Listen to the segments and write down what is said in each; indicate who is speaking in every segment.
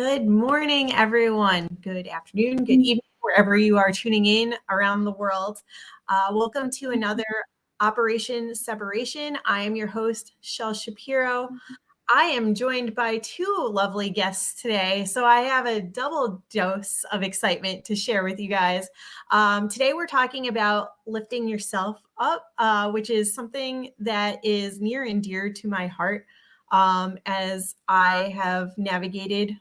Speaker 1: Good morning, everyone. Good afternoon, good evening, wherever you are tuning in around the world. Welcome to another Operation Separation. I am your host, Shel Shapiro. I am joined by two lovely guests today, so I have a double dose of excitement to share with you guys. Today, we're talking about lifting yourself up, which is something that is near and dear to my heart. As I have navigated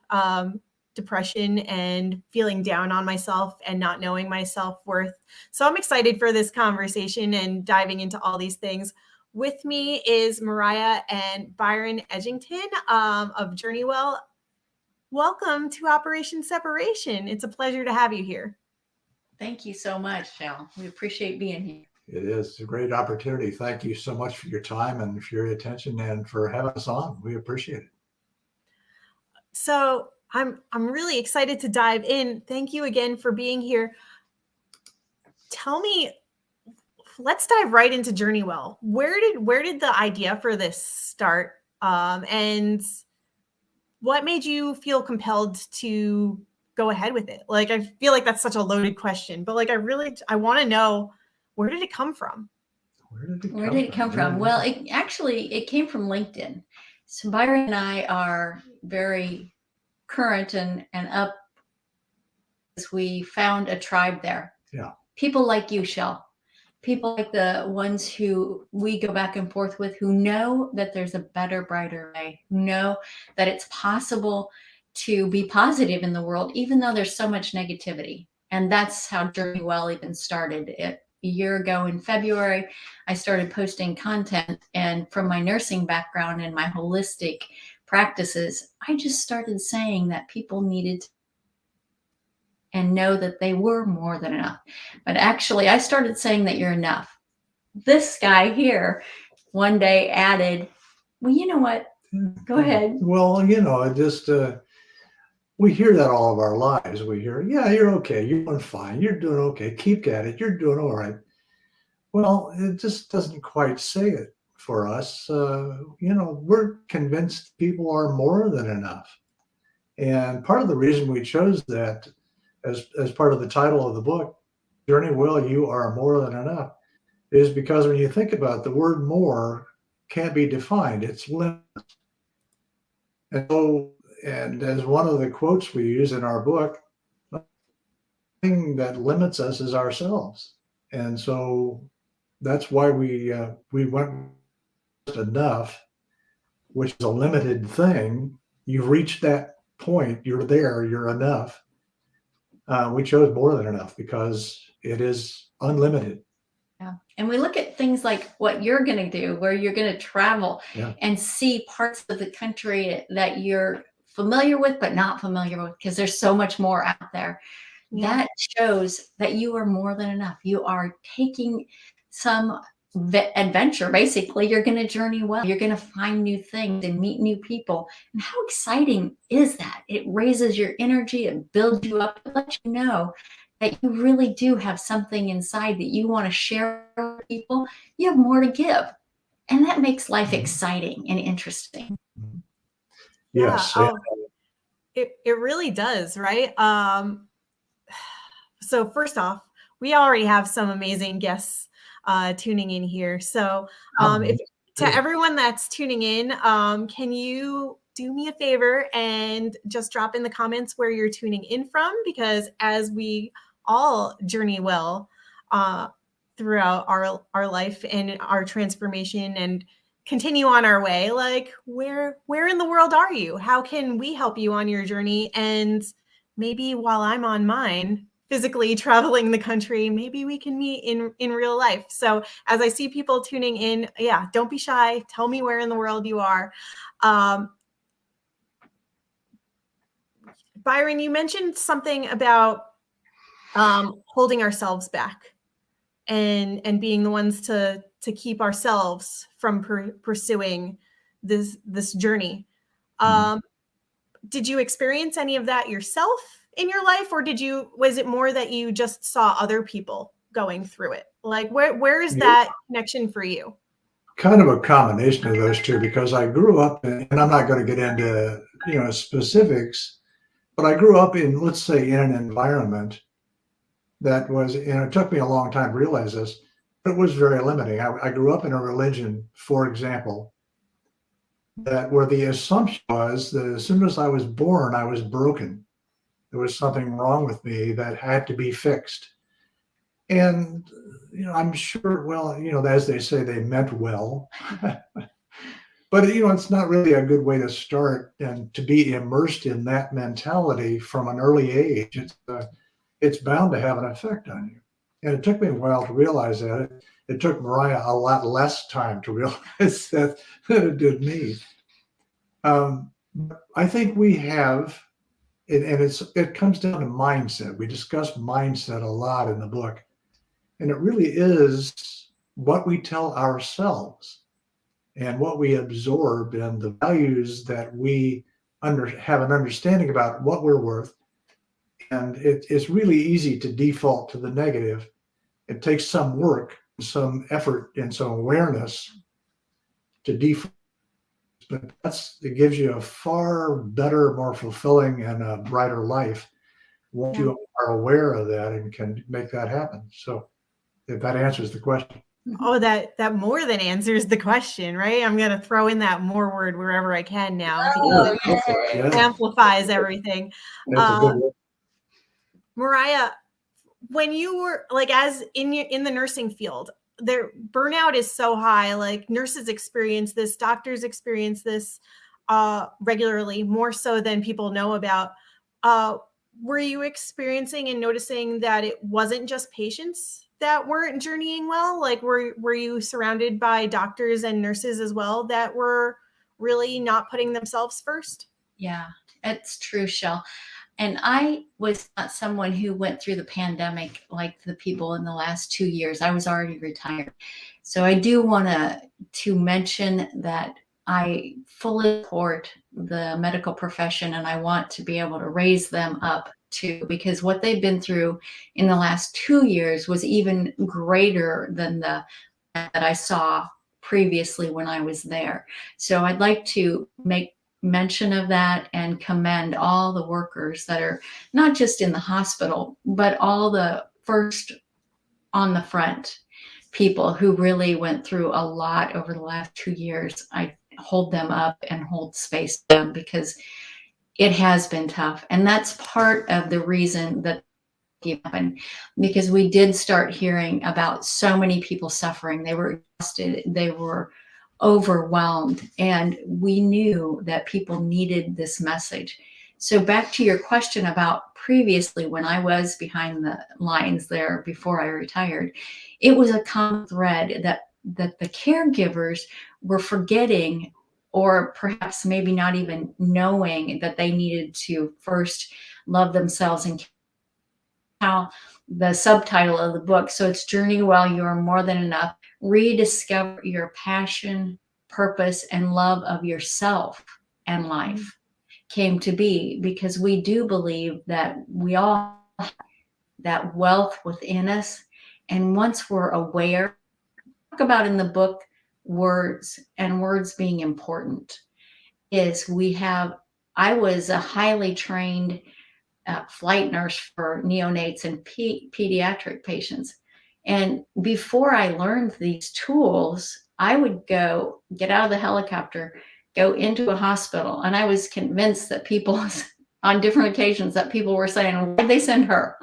Speaker 1: depression and feeling down on myself and not knowing my self-worth. So I'm excited for this conversation and diving into all these things. With me is Mariah and Byron Edgington of Journeywell. Welcome to Operation Separation. It's a pleasure to have you here.
Speaker 2: Thank you so much, Shel. We appreciate being here.
Speaker 3: It is a great opportunity. Thank you so much for your time and for your attention and for having us on. We appreciate it.
Speaker 1: So I'm really excited to dive in. Thank you again for being here. Tell me, let's dive right into Journeywell. Where did the idea for this start? And what made you feel compelled to go ahead with it? Like, I feel like that's such a loaded question, but like, I want to know, where did it come from?
Speaker 2: Where did it come from? Well, it came from LinkedIn. So Byron and I are very current and up. We found a tribe there.
Speaker 3: Yeah.
Speaker 2: People like you, Shel. People like the ones who we go back and forth with, who know that there's a better, brighter way, who know that it's possible to be positive in the world, even though there's so much negativity. And that's how Journeywell even started. A year ago in February, I started posting content, and from my nursing background and my holistic practices, I just started saying that people needed to and know that they were more than enough. But actually, I started saying that you're enough. This guy here one day added, well, you know what? Go ahead.
Speaker 3: Well, we hear that all of our lives. We hear, yeah, you're okay. You're doing fine. You're doing okay. Keep at it. You're doing all right. Well, it just doesn't quite say it for us. We're convinced people are more than enough. And part of the reason we chose that as part of the title of the book, Journeywell, You Are More Than Enough, is because when you think about it, the word more can't be defined. It's limitless. And as one of the quotes we use in our book, the thing that limits us is ourselves. And so that's why we went with enough, which is a limited thing. You've reached that point. You're there. You're enough. We chose more than enough because it is unlimited.
Speaker 2: Yeah. And we look at things like what you're going to do, where you're going to travel and see parts of the country that you're familiar with, but not familiar with, because there's so much more out there. Yeah. That shows that you are more than enough. You are taking some adventure. Basically, you're going to journey well. You're going to find new things and meet new people. And how exciting is that? It raises your energy, it builds you up, it lets you know that you really do have something inside that you want to share with people. You have more to give. And that makes life exciting and interesting.
Speaker 3: Yes.
Speaker 1: Yeah, it really does, right? So first off, we already have some amazing guests tuning in here. So to everyone that's tuning in, can you do me a favor and just drop in the comments where you're tuning in from? Because as we all journey well throughout our life and our transformation and continue on our way, like where in the world are you? How can we help you on your journey? And maybe while I'm on mine, physically traveling the country, maybe we can meet in real life. So as I see people tuning in, yeah, don't be shy. Tell me where in the world you are. Byron, you mentioned something about holding ourselves back and being the ones to keep ourselves from pursuing this journey. Did you experience any of that yourself in your life, or was it more that you just saw other people going through it? Like where is that connection for you?
Speaker 3: Kind of a combination of those two, because I grew up and I'm not going to get into specifics, But I grew up in, let's say, in an environment that was, and it took me a long time to realize this, but it was very limiting. I grew up in a religion, for example, that where the assumption was that as soon as I was born, I was broken. There was something wrong with me that had to be fixed. And, I'm sure, well, as they say, they meant well. But, it's not really a good way to start and to be immersed in that mentality from an early age. It's bound to have an effect on you. And it took me a while to realize that. It took Mariah a lot less time to realize that than it did me. I think we have, and it comes down to mindset. We discuss mindset a lot in the book. And it really is what we tell ourselves and what we absorb and the values that we have an understanding about what we're worth. And it's really easy to default to the negative. It takes some work, some effort, and some awareness to default. But it gives you a far better, more fulfilling, and a brighter life once you are aware of that and can make that happen. So if that answers the question.
Speaker 1: Oh, that more than answers the question, right? I'm going to throw in that more word wherever I can now because it amplifies everything.
Speaker 3: That's a good word.
Speaker 1: Mariah, when you were as in the nursing field, their burnout is so high. Like nurses experience this, doctors experience this regularly, more so than people know about. Were you experiencing and noticing that it wasn't just patients that weren't journeying well? Like, were you surrounded by doctors and nurses as well that were really not putting themselves first?
Speaker 2: Yeah, it's true, Shell. And I was not someone who went through the pandemic like the people in the last 2 years. I was already retired. So I do want to mention that I fully support the medical profession and I want to be able to raise them up too, because what they've been through in the last 2 years was even greater than that I saw previously when I was there. So I'd like to make mention of that and commend all the workers that are not just in the hospital, but all the first on the front people who really went through a lot over the last 2 years. I hold them up and hold space for them because it has been tough. And that's part of the reason that happened, because we did start hearing about so many people suffering. They were exhausted, they were overwhelmed, and we knew that people needed this message. So back to your question about previously when I was behind the lines there before I retired, it was a common thread that the caregivers were forgetting, or perhaps maybe not even knowing, that they needed to first love themselves. And how the subtitle of the book, so it's Journey While You Are More Than Enough, rediscover your passion, purpose, and love of yourself and life, came to be, because we do believe that we all have that wealth within us. And once we're aware, talk about in the book words, and words being important, is I was a highly trained flight nurse for neonates and pediatric patients. And before I learned these tools, I would go get out of the helicopter, go into a hospital, and I was convinced that people, on different occasions, that people were saying, why'd they send her?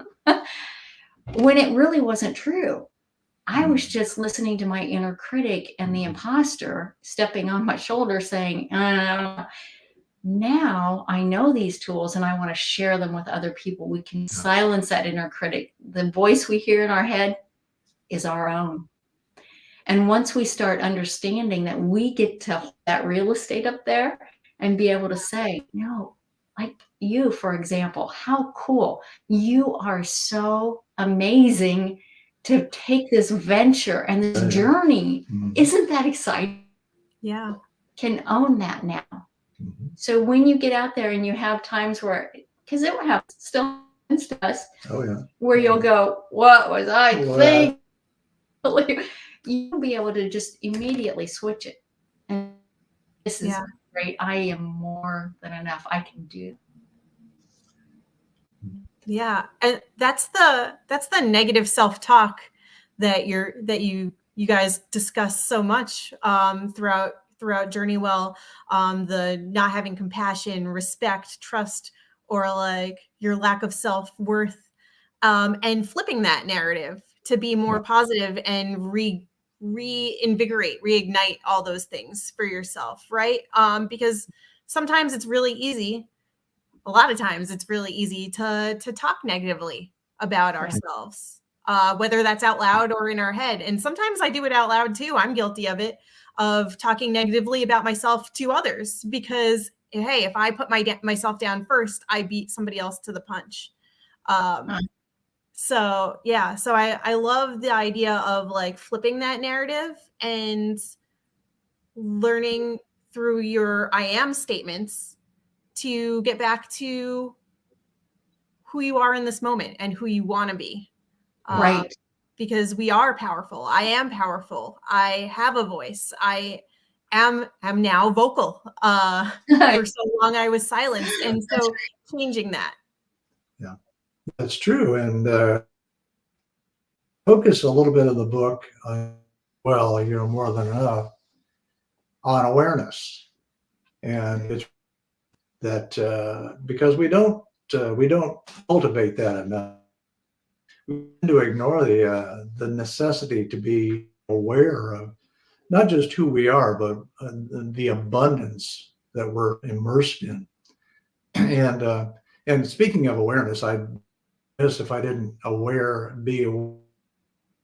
Speaker 2: When it really wasn't true. I was just listening to my inner critic and the imposter stepping on my shoulder saying, now I know these tools and I want to share them with other people. We can silence that inner critic. The voice we hear in our head is our own. And once we start understanding that we get to hold that real estate up there and be able to say, no, like you, for example, how cool. You are so amazing to take this venture and this journey. Isn't that exciting?
Speaker 1: Yeah.
Speaker 2: Can own that now. So when you get out there and you have times where, because it will happen still to us, where you'll go, what was I thinking? You'll be able to just immediately switch it. And this is great. I am more than enough. I can do.
Speaker 1: Yeah, and that's the negative self-talk that you guys discuss so much throughout Journey Well, the not having compassion, respect, trust, or like your lack of self-worth, and flipping that narrative to be more
Speaker 3: Yeah.
Speaker 1: positive and reinvigorate, reignite all those things for yourself, right? Because sometimes it's really easy, a lot of times it's really easy to talk negatively about ourselves, whether that's out loud or in our head. And sometimes I do it out loud too. I'm guilty of it, of talking negatively about myself to others, because hey, if I put myself down first, I beat somebody else to the punch.
Speaker 2: Huh.
Speaker 1: So yeah, so I love the idea of like flipping that narrative and learning through your I am statements to get back to who you are in this moment and who you want to be.
Speaker 2: Right.
Speaker 1: Because we are powerful. I am powerful. I have a voice. I am now vocal. For so long I was silenced. And so changing that.
Speaker 3: Yeah, that's true. And focus a little bit of the book on, well, you're more than enough, on awareness. And it's that because we don't cultivate that enough. We tend to ignore the necessity to be aware of not just who we are, but the abundance that we're immersed in. And and speaking of awareness, I guess if I didn't be aware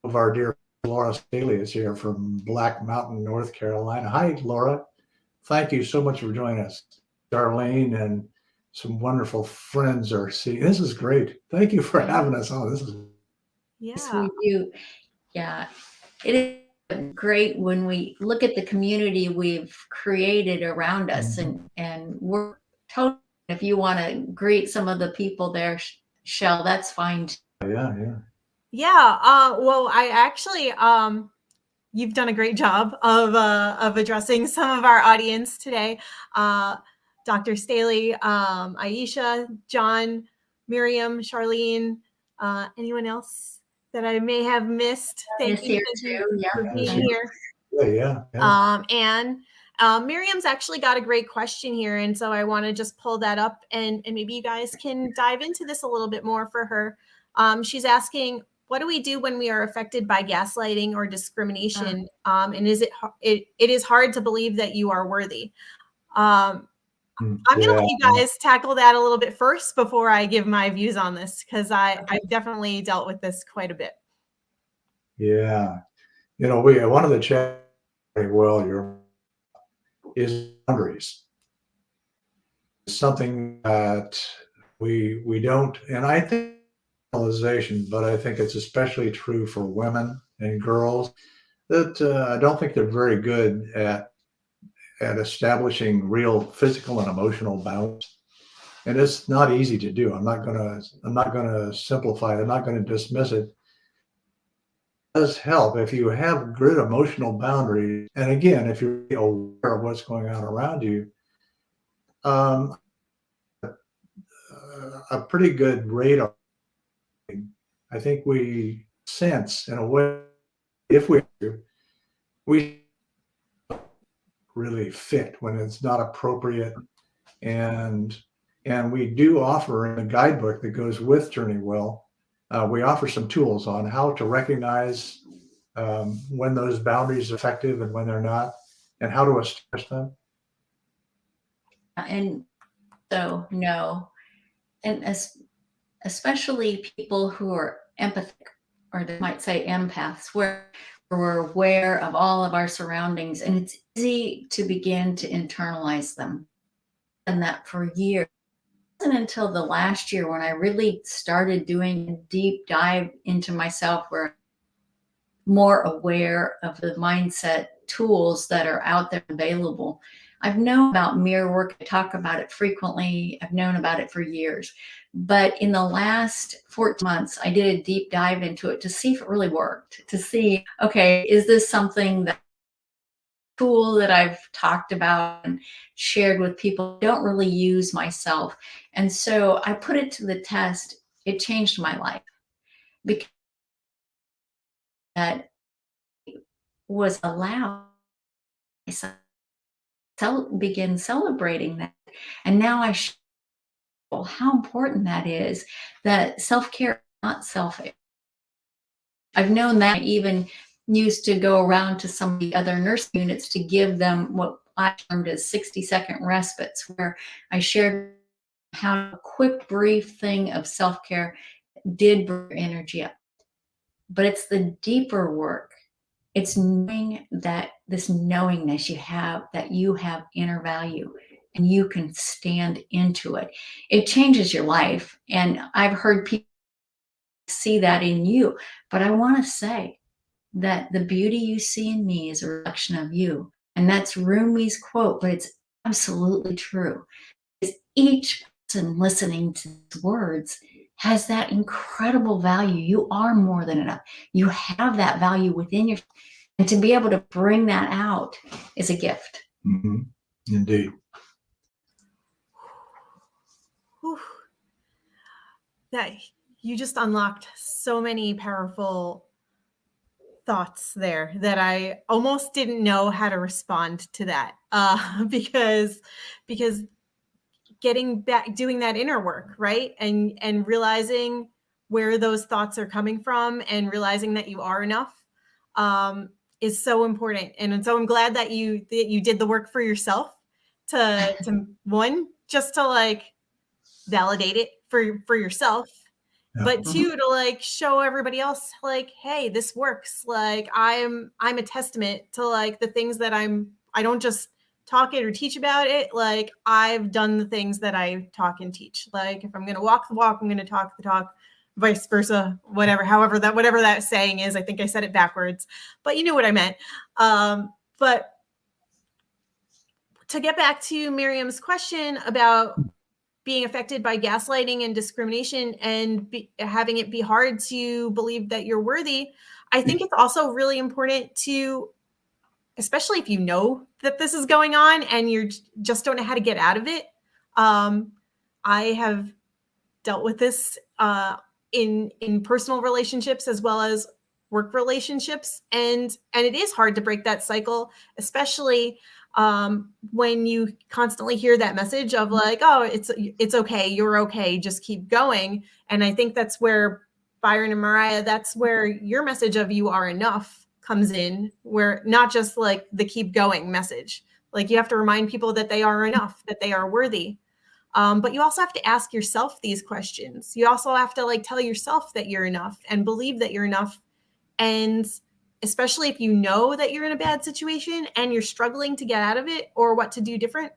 Speaker 3: of our dear Laura Staley is here from Black Mountain, North Carolina. Hi, Laura. Thank you so much for joining us. Darlene and some wonderful friends are seeing. This is great. Thank you for having us on. This is
Speaker 2: Yes,
Speaker 1: Yeah.
Speaker 2: we do. Yeah, it is great when we look at the community we've created around us, and we're totally. If you want to greet some of the people there, Shell, that's fine.
Speaker 3: yeah.
Speaker 1: Yeah. Well, I actually, you've done a great job of addressing some of our audience today. Dr. Staley, Aisha, John, Miriam, Charlene, anyone else that I may have missed? Thank
Speaker 2: Is
Speaker 1: you,
Speaker 2: here
Speaker 1: thank you
Speaker 2: too. Yeah.
Speaker 1: for being here.
Speaker 3: Yeah.
Speaker 1: And Miriam's actually got a great question here, and so I want to just pull that up, and maybe you guys can dive into this a little bit more for her. She's asking, what do we do when we are affected by gaslighting or discrimination? And is it is hard to believe that you are worthy? I'm going to let you guys tackle that a little bit first before I give my views on this, because I've definitely dealt with this quite a bit.
Speaker 3: Yeah. One of the challenges, is boundaries. It's something that we don't, and I think realization, but I think it's especially true for women and girls that I don't think they're very good at establishing real physical and emotional boundaries. And it's not easy to do. I'm not gonna simplify it. I'm not gonna dismiss it. It does help if you have good emotional boundaries. And again, if you're aware of what's going on around you, a pretty good radar. I think we sense in a way, if we really fit when it's not appropriate. And we do offer in the guidebook that goes with Journey Well, we offer some tools on how to recognize when those boundaries are effective and when they're not, and how to establish them.
Speaker 2: And so, no, and especially people who are empathic, or they might say empaths, where we're aware of all of our surroundings, and it's easy to begin to internalize them. And that for years, it wasn't until the last year when I really started doing a deep dive into myself, where I'm more aware of the mindset tools that are out there available. I've known about mirror work. I talk about it frequently. I've known about it for years. But in the last 14 months, I did a deep dive into it to see if it really worked, to see, okay, is this something that tool that I've talked about and shared with people I don't really use myself? And so I put it to the test It changed my life because that was allowed to begin celebrating that. And now I show how important that is, that self-care is not selfish. I've known that. I even used to go around to some of the other nursing units to give them what I termed as 60-second respites, where I shared how a quick, brief thing of self-care did bring your energy up. But it's the deeper work. It's knowing that this knowingness you have, that you have inner value and you can stand into it. It changes your life. And I've heard people see that in you. But I want to say that the beauty you see in me is a reflection of you. And that's Rumi's quote, but it's absolutely true. Is each person listening to these words has that incredible value. You are more than enough. You have that value within yourself. And to be able to bring that out is a gift.
Speaker 3: Mm-hmm. Indeed.
Speaker 1: Whew. That you just unlocked so many powerful thoughts there that I almost didn't know how to respond to that, because getting back, doing that inner work, right, and realizing where those thoughts are coming from, and realizing that you are enough, is so important. And so I'm glad that you did the work for yourself to one, just to like validate it for yourself. Yeah. But two, to like show everybody else, like, hey, this works. Like I'm a testament to like the things that I don't just talk it or teach about it. Like I've done the things that I talk and teach. Like if I'm going to walk the walk, I'm going to talk the talk, vice versa, whatever that saying is. I think I said it backwards, but you knew what I meant. But to get back to Miriam's question about being affected by gaslighting and discrimination and having it be hard to believe that you're worthy, I think it's also really important to, especially if you know that this is going on and you just don't know how to get out of it. I have dealt with this in personal relationships as well as work relationships, and it is hard to break that cycle, especially when you constantly hear that message of like, oh, it's okay, you're okay, just keep going. And I think that's where Byron and Mariah, that's where your message of you are enough comes in, where not just like the keep going message, like you have to remind people that they are enough, that they are worthy. But you also have to ask yourself these questions. You also have to like tell yourself that you're enough and believe that you're enough. And especially if you know that you're in a bad situation and you're struggling to get out of it or what to do different,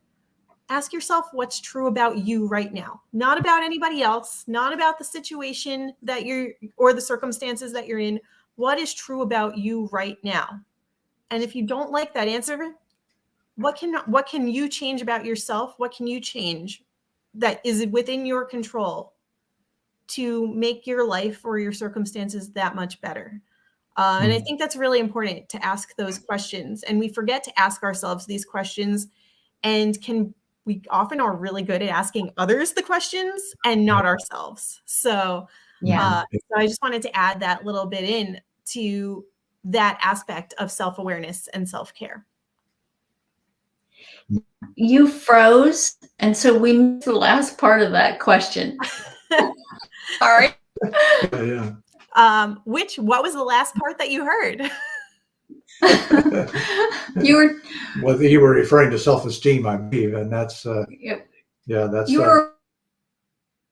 Speaker 1: ask yourself what's true about you right now, not about anybody else, not about the situation that you're, or the circumstances that you're in. What is true about you right now? And if you don't like that answer, what can you change about yourself? What can you change that is within your control to make your life or your circumstances that much better? And I think that's really important to ask those questions. And we forget to ask ourselves these questions, and we often are really good at asking others the questions and not ourselves. So, so I just wanted to add that little bit in to that aspect of self-awareness and self-care.
Speaker 2: You froze, and so we missed the last part of that question. Sorry.
Speaker 3: Yeah.
Speaker 1: What was the last part that you heard?
Speaker 3: Well, you were referring to self-esteem, I believe, and that's yeah, that's
Speaker 2: you were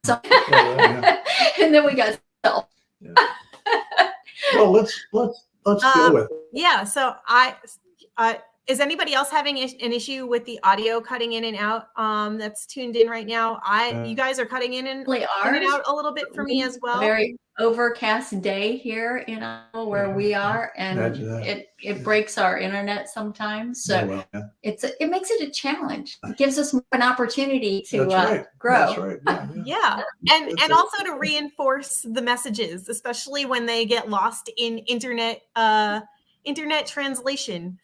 Speaker 2: and then we got self.
Speaker 3: Yeah. Well, let's go with it.
Speaker 1: Yeah. So is anybody else having an issue with the audio cutting in and out? That's tuned in right now. You guys are cutting in and out a little bit for me as well.
Speaker 2: Very overcast day here in Iowa where we are, and it breaks our internet sometimes. So it makes it a challenge. It gives us an opportunity to grow.
Speaker 3: That's right.
Speaker 1: Yeah. And also to reinforce the messages, especially when they get lost in internet translation.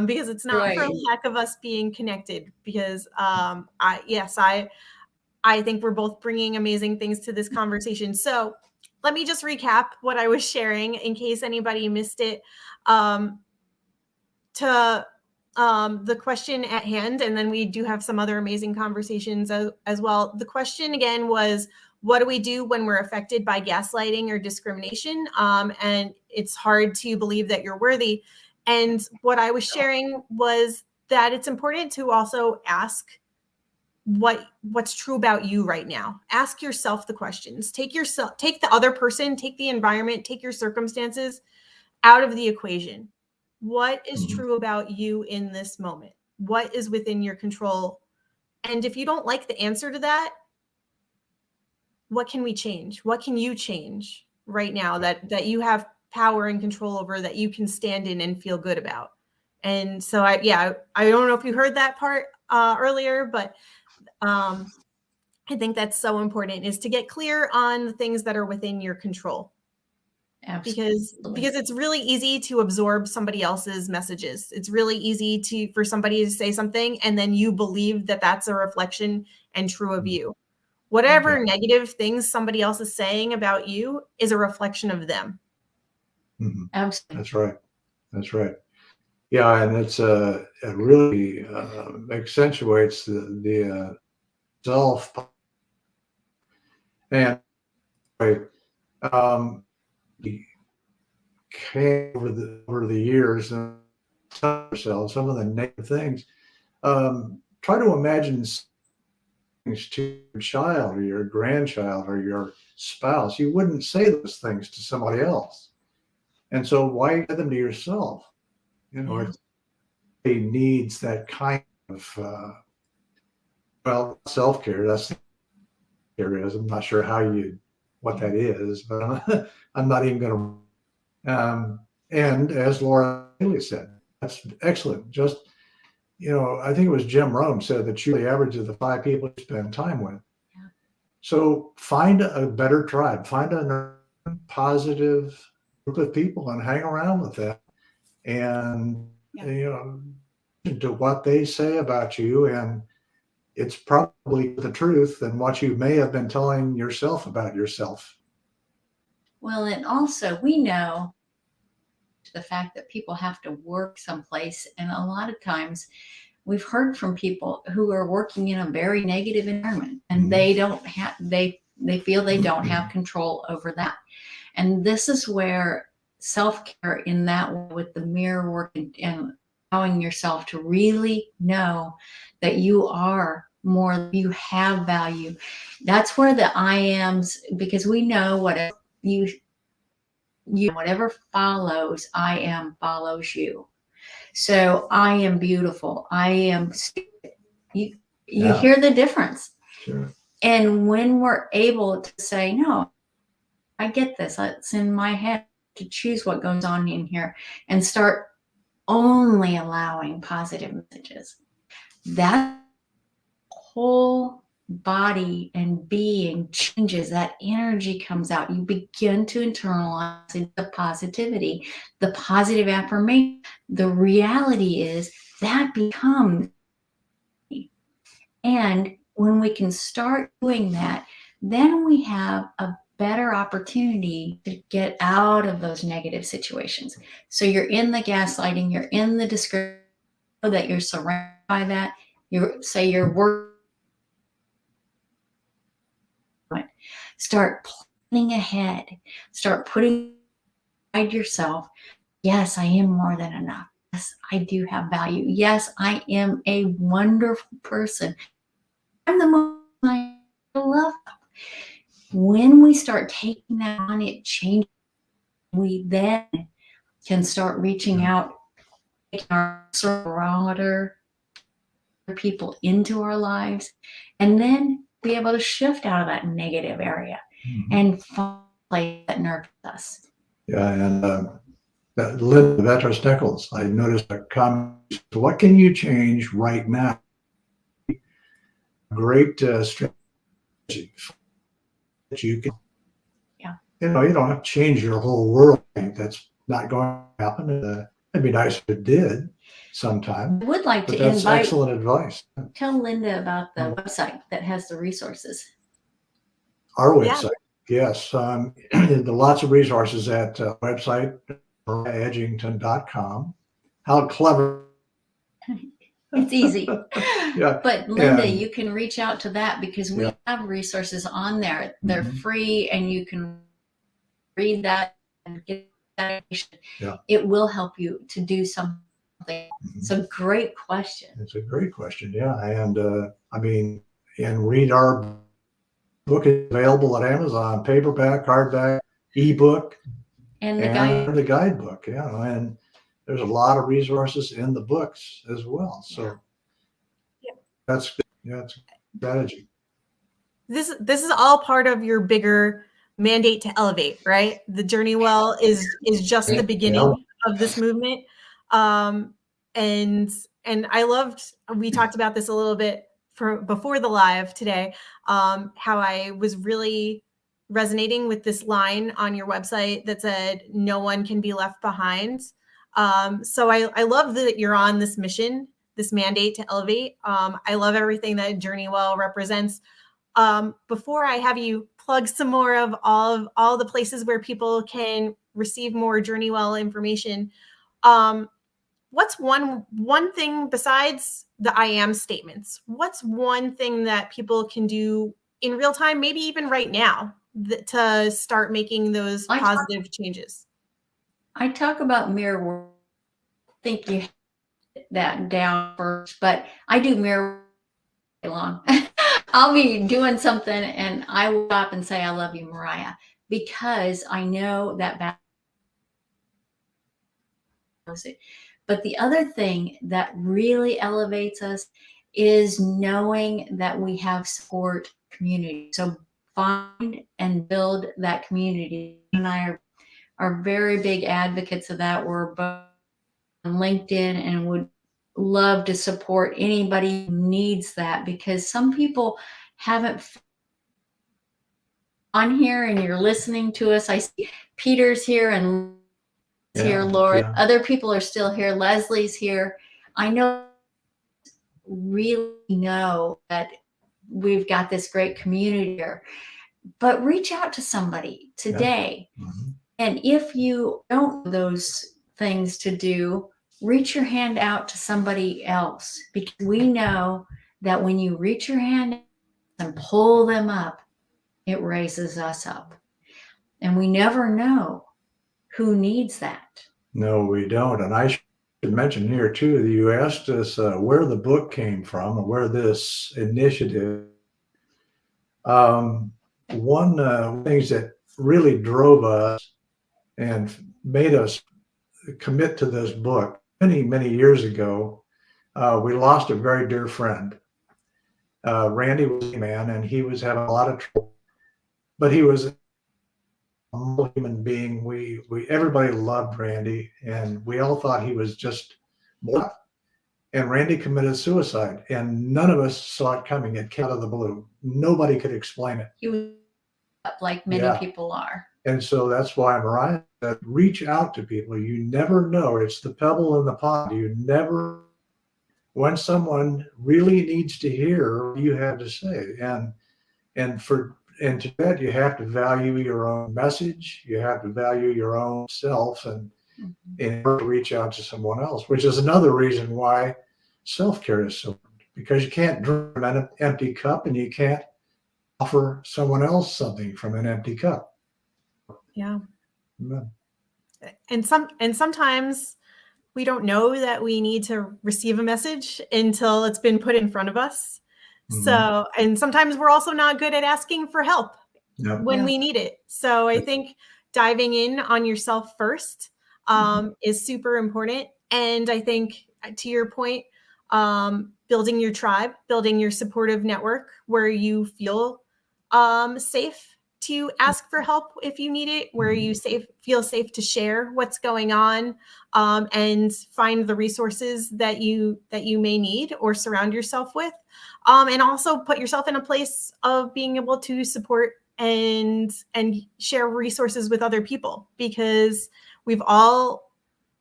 Speaker 1: Because it's not for lack of us being connected, because I I think we're both bringing amazing things to this conversation. So let me just recap what I was sharing in case anybody missed it. To the question at hand, and then we do have some other amazing conversations as well. The question again was, what do we do when we're affected by gaslighting or discrimination? And it's hard to believe that you're worthy. And what I was sharing was that it's important to also ask what's true about you right now. Ask yourself the questions. Take the other person, take the environment, take your circumstances out of the equation. What is true about you in this moment? What is within your control? And if you don't like the answer to that, what can we change? What can you change right now that you have power and control over, that you can stand in and feel good about? And so I don't know if you heard that part earlier, but I think that's so important, is to get clear on the things that are within your control.
Speaker 2: Absolutely.
Speaker 1: Because it's really easy to absorb somebody else's messages. It's really easy for somebody to say something and then you believe that that's a reflection and true of you. Whatever negative things somebody else is saying about you is a reflection of them.
Speaker 2: Absolutely.
Speaker 3: That's right. That's right. Yeah, and it really accentuates the self. And came over the years and tell ourselves some of the negative things. Try to imagine things to your child or your grandchild or your spouse. You wouldn't say those things to somebody else. And so why say them to yourself? You know, it needs that kind of self-care. That's care is. I'm not sure what that is, but I'm not even going to. And as Laura Haley said, that's excellent. Just, I think it was Jim Rome said that you're the average of the 5 people you spend time with.
Speaker 2: Yeah.
Speaker 3: So find a better tribe, find a positive group of people and hang around with them, and to what they say about you, and it's probably the truth and what you may have been telling yourself about yourself.
Speaker 2: Well, and also we know the fact that people have to work someplace, and a lot of times we've heard from people who are working in a very negative environment, and they don't have they feel they don't have control over that. And this is where self-care in that way, with the mirror work and allowing yourself to really know that you are more, you have value. That's where the I ams, because we know whatever you whatever follows, I am follows you. So I am beautiful. I am stupid. You hear the difference.
Speaker 3: Sure.
Speaker 2: And when we're able to say, no, I get this. It's in my head to choose what goes on in here and start only allowing positive messages, that whole body and being changes. That energy comes out. You begin to internalize the positivity, the positive affirmation. The reality is that becomes, and when we can start doing that, then we have a better opportunity to get out of those negative situations. So you're in the gaslighting, you're in the discouragement, that you're surrounded by that. You're working. Start planning ahead. Start putting aside yourself. Yes, I am more than enough. Yes, I do have value. Yes, I am a wonderful person. I'm the most I love. When we start taking that on, it changes. We then can start reaching out, taking our broader people into our lives, and then be able to shift out of that negative area and find a place that nurtures us.
Speaker 3: Yeah, and Linda Vetros Nichols, I noticed a comment. What can you change right now? Great strategy that you can.
Speaker 2: Yeah.
Speaker 3: You don't have to change your whole world. That's not going to happen. It'd be nice if it did. sometime.
Speaker 2: I would like
Speaker 3: But
Speaker 2: to
Speaker 3: that's
Speaker 2: invite,
Speaker 3: excellent advice.
Speaker 2: tell Linda about the website that has the resources.
Speaker 3: Our
Speaker 1: Yeah.
Speaker 3: website, yes. There are lots of resources at website, mariahedgington.com. How clever.
Speaker 2: It's easy.
Speaker 3: Yeah.
Speaker 2: But Linda,
Speaker 3: And-
Speaker 2: you can reach out to that because we
Speaker 3: Yeah.
Speaker 2: have resources on there. They're
Speaker 3: Mhm.
Speaker 2: free and you can read that and get that information.
Speaker 3: Yeah.
Speaker 2: It will help you to do something.
Speaker 3: Mhm.
Speaker 2: It's a great question.
Speaker 3: It's a great question. Yeah. And and read our book is available at Amazon, paperback, hardback, ebook,
Speaker 2: And the
Speaker 3: and
Speaker 2: guy,
Speaker 3: the guidebook. Yeah. And there's a lot of resources in the books as well. So
Speaker 1: Yeah.
Speaker 3: that's good. Yeah, it's a strategy.
Speaker 1: This is all part of your bigger mandate to elevate, right? The journey well is just the beginning of this movement. And I loved, we talked about this a little bit before the live today, how I was really resonating with this line on your website that said, no one can be left behind. So I love that you're on this mission, this mandate to elevate. I love everything that Journey Well represents. Before I have you plug some more of all the places where people can receive more Journey Well information, what's one thing besides the I am statements? What's one thing that people can do in real time, maybe even right now, to start making those positive changes?
Speaker 2: I talk about mirror work. I think you hit that down first, but I do mirror work long. I'll be doing something and I will stop and say, I love you, Mariah, because I know that it. But the other thing that really elevates us is knowing that we have support community. So find and build that community. And I are very big advocates of that. We're both on LinkedIn and would love to support anybody who needs that, because some people haven't on here and you're listening to us. I see Peter's here and here, Laura.
Speaker 3: Yeah.
Speaker 2: Other people are still here. Leslie's here. I know, really know that we've got this great community here, but reach out to somebody today.
Speaker 3: Yeah. Mm-hmm.
Speaker 2: And if you don't know those things to do, reach your hand out to somebody else, because we know that when you reach your hand and pull them up, it raises us up. And we never know who needs that.
Speaker 3: No, we don't. And I should mention here too, that you asked us where the book came from and where this initiative. One things that really drove us and made us commit to this book many, many years ago, we lost a very dear friend. Randy was a man, and he was having a lot of trouble, but he was a human being. We everybody loved Randy, and we all thought he was just more. And Randy committed suicide, and none of us saw it coming. It came out of the blue. Nobody could explain it.
Speaker 2: He was up like many people are.
Speaker 3: And so that's why Mariah said, reach out to people. You never know. It's the pebble in the pond. You never, when someone really needs to hear what you have to say. And to that, you have to value your own message. You have to value your own self and in order to reach out to someone else, which is another reason why self-care is so important, because you can't drink from an empty cup and you can't offer someone else something from an empty cup.
Speaker 1: Yeah.
Speaker 3: Amen.
Speaker 1: And sometimes we don't know that we need to receive a message until it's been put in front of us.
Speaker 3: Mm-hmm.
Speaker 1: So, and sometimes we're also not good at asking for help when we need it. So I think diving in on yourself first is super important. And I think, to your point, building your tribe, building your supportive network where you feel safe to ask for help if you need it, where you feel safe to share what's going on, and find the resources that you may need or surround yourself with, and also put yourself in a place of being able to support and share resources with other people, because we've all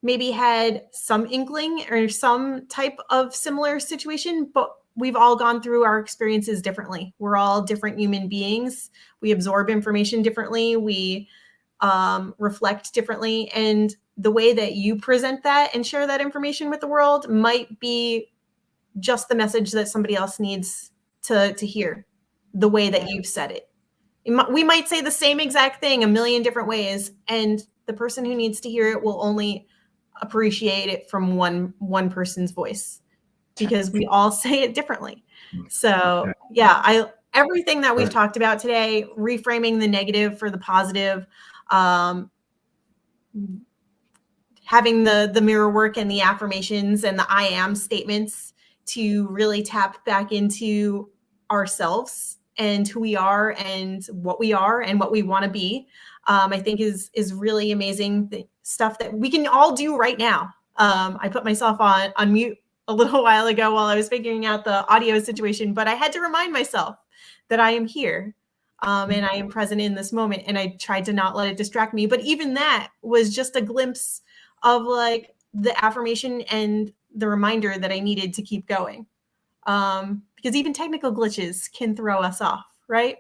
Speaker 1: maybe had some inkling or some type of similar situation, but we've all gone through our experiences differently. We're all different human beings. We absorb information differently. We reflect differently. And the way that you present that and share that information with the world might be just the message that somebody else needs to hear, the way that you've said it. We might say the same exact thing a million different ways, and the person who needs to hear it will only appreciate it from one person's voice, because we all say it differently. So yeah, everything that we've talked about today, reframing the negative for the positive, having the mirror work and the affirmations and the I am statements to really tap back into ourselves and who we are and what we want to be, I think is really amazing stuff that we can all do right now. I put myself on mute a little while ago while I was figuring out the audio situation, but I had to remind myself that I am here. And I am present in this moment, and I tried to not let it distract me. But even that was just a glimpse of like the affirmation and the reminder that I needed to keep going. Because even technical glitches can throw us off, right?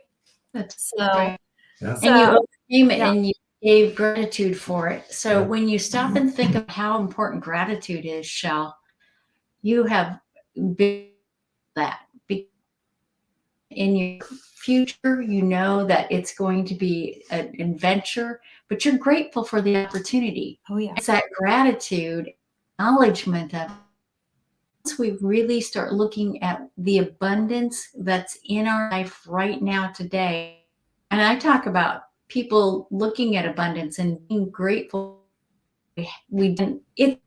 Speaker 2: That's
Speaker 1: so,
Speaker 2: right.
Speaker 3: Yeah.
Speaker 2: And you overcame it,
Speaker 1: yeah.
Speaker 2: and you gave gratitude for it. So when you stop and think of how important gratitude is, Shell, you have been that. In your future, you know that it's going to be an adventure, but you're grateful for the opportunity.
Speaker 1: Oh yeah.
Speaker 2: It's that gratitude, acknowledgement of, once we really start looking at the abundance that's in our life right now today. And I talk about people looking at abundance and being grateful. It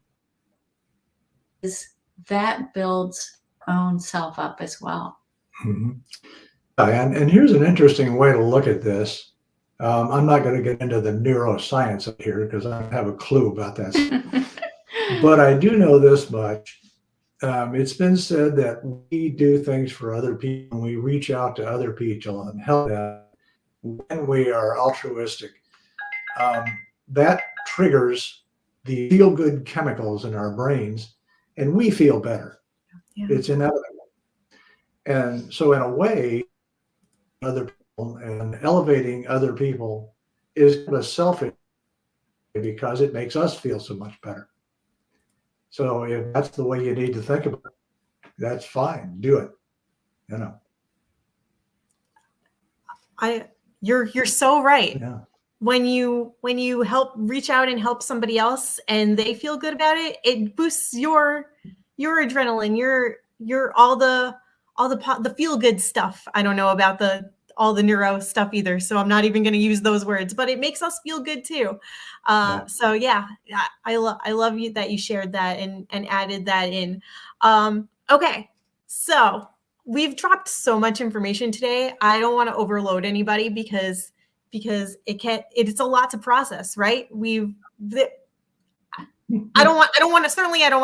Speaker 2: is that builds our own self up as well.
Speaker 3: Mm-hmm. And here's an interesting way to look at this. I'm not going to get into the neuroscience of here because I don't have a clue about that. But I do know this much. It's been said that we do things for other people, and we reach out to other people and help them when we are altruistic. That triggers the feel-good chemicals in our brains, and we feel better. Yeah. It's inevitable. And so in a way, other people and elevating other people is a selfish, because it makes us feel so much better. So if that's the way you need to think about it, that's fine. Do it. You know.
Speaker 1: You're so right.
Speaker 3: Yeah.
Speaker 1: When you help reach out and help somebody else and they feel good about it, it boosts your adrenaline, your all the feel good stuff. I don't know about all the neuro stuff either, so I'm not even going to use those words, but it makes us feel good too. So yeah, I love you that you shared that and added that in. Okay, so we've dropped so much information today. I don't want to overload anybody because it's a lot to process, right? I don't want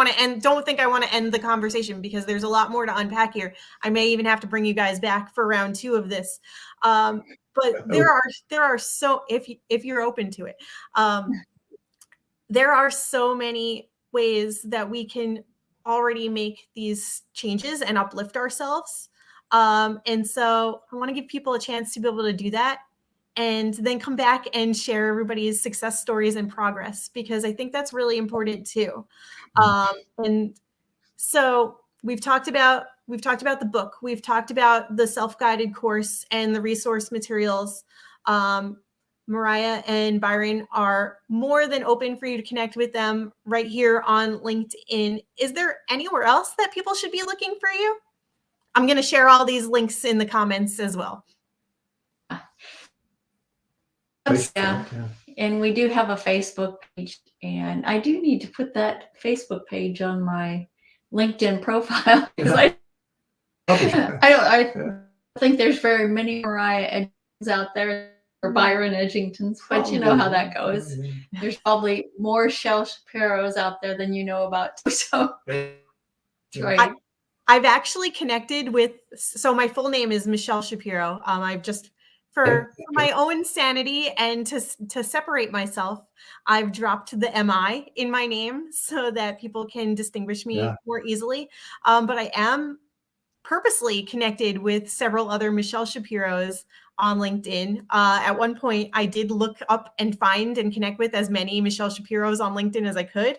Speaker 1: to end. Don't think I want to end the conversation because there's a lot more to unpack here. I may even have to bring you guys back for round 2 of this. But there are so, if you're open to it, there are so many ways that we can already make these changes and uplift ourselves. And so I want to give people a chance to be able to do that, and then come back and share everybody's success stories and progress, because I think that's really important too. And so we've talked about the book, we've talked about the self-guided course and the resource materials. Mariah and Byron are more than open for you to connect with them right here on LinkedIn. Is there anywhere else that people should be looking for you? I'm going to share all these links in the comments as well.
Speaker 2: Yeah. And we do have a Facebook page, and I do need to put that Facebook page on my LinkedIn profile because I think there's very many Mariah Edgingtons out there, or Byron Edgingtons, but you know how that goes. There's probably more Shell Shapiros out there than you know about. So right.
Speaker 1: I've actually connected with, so my full name is Michelle Shapiro. I've just for my own sanity and to separate myself, I've dropped the MI in my name so that people can distinguish me more easily. But I am purposely connected with several other Michelle Shapiros on LinkedIn. At one point, I did look up and find and connect with as many Michelle Shapiros on LinkedIn as I could.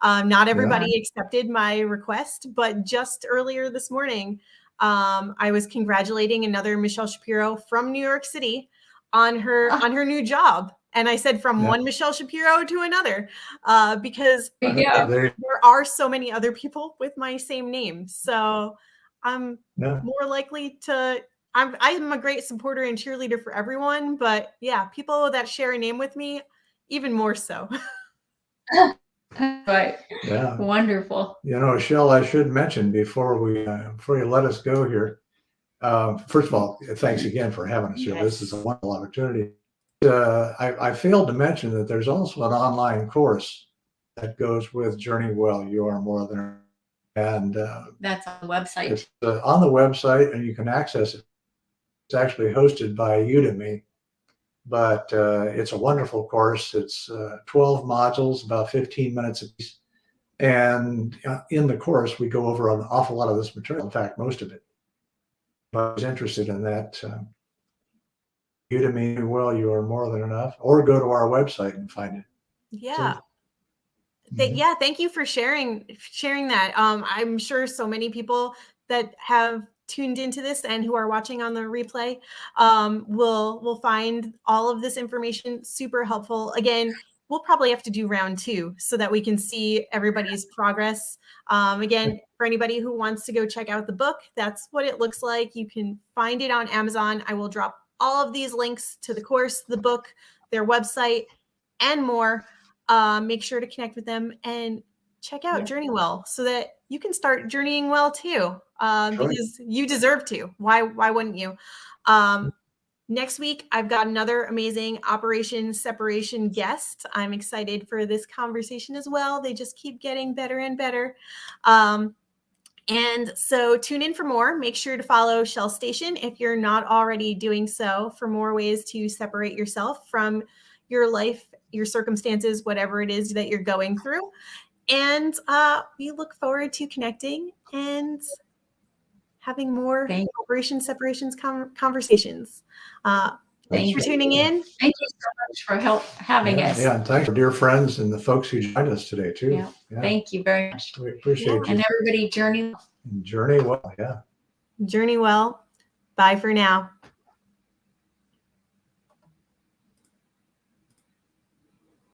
Speaker 1: Not everybody accepted my request, but just earlier this morning, I was congratulating another Michelle Shapiro from New York City on her new job. And I said from one Michelle Shapiro to another, because there are so many other people with my same name. So I'm more likely to, I'm a great supporter and cheerleader for everyone, but yeah, people that share a name with me, even more so.
Speaker 2: Right.
Speaker 3: Yeah.
Speaker 2: Wonderful.
Speaker 3: You know, Shell, I should mention before you let us go here, first of all, thanks again for having us here.
Speaker 2: Yes.
Speaker 3: This is a wonderful opportunity. I failed to mention that there's also an online course that goes with Journey Well, You Are More Than, and
Speaker 2: that's on the website.
Speaker 3: It's on the website, and you can access it. It's actually hosted by Udemy, but it's a wonderful course. It's 12 modules, about 15 minutes apiece. And in the course, we go over an awful lot of this material. In fact, most of it. But I was interested in that. Udemy, well, you are more than enough, or go to our website and find it.
Speaker 1: Yeah. Yeah. Thank you for sharing that. I'm sure so many people that have tuned into this and who are watching on the replay will find all of this information super helpful. Again, we'll probably have to do round 2 so that we can see everybody's progress. Again, for anybody who wants to go check out the book, that's what it looks like. You can find it on Amazon. I will drop all of these links to the course, the book, their website, and more. Make sure to connect with them and check out Journey Well so that you can start journeying well too, because you deserve to. Why wouldn't you? Next week, I've got another amazing Operation Separation guest. I'm excited for this conversation as well. They just keep getting better and better. And so tune in for more. Make sure to follow Shell Station if you're not already doing so for more ways to separate yourself from your life, your circumstances, whatever it is that you're going through. And we look forward to connecting and having more Operation Separations conversations. Thanks for tuning in.
Speaker 2: Thank you so much for having us.
Speaker 3: Yeah, and thanks for dear friends and the folks who joined us today too.
Speaker 2: Yeah. Thank you very much.
Speaker 3: We appreciate you.
Speaker 2: And everybody journey well.
Speaker 3: Journey well,
Speaker 1: Journey well. Bye for now.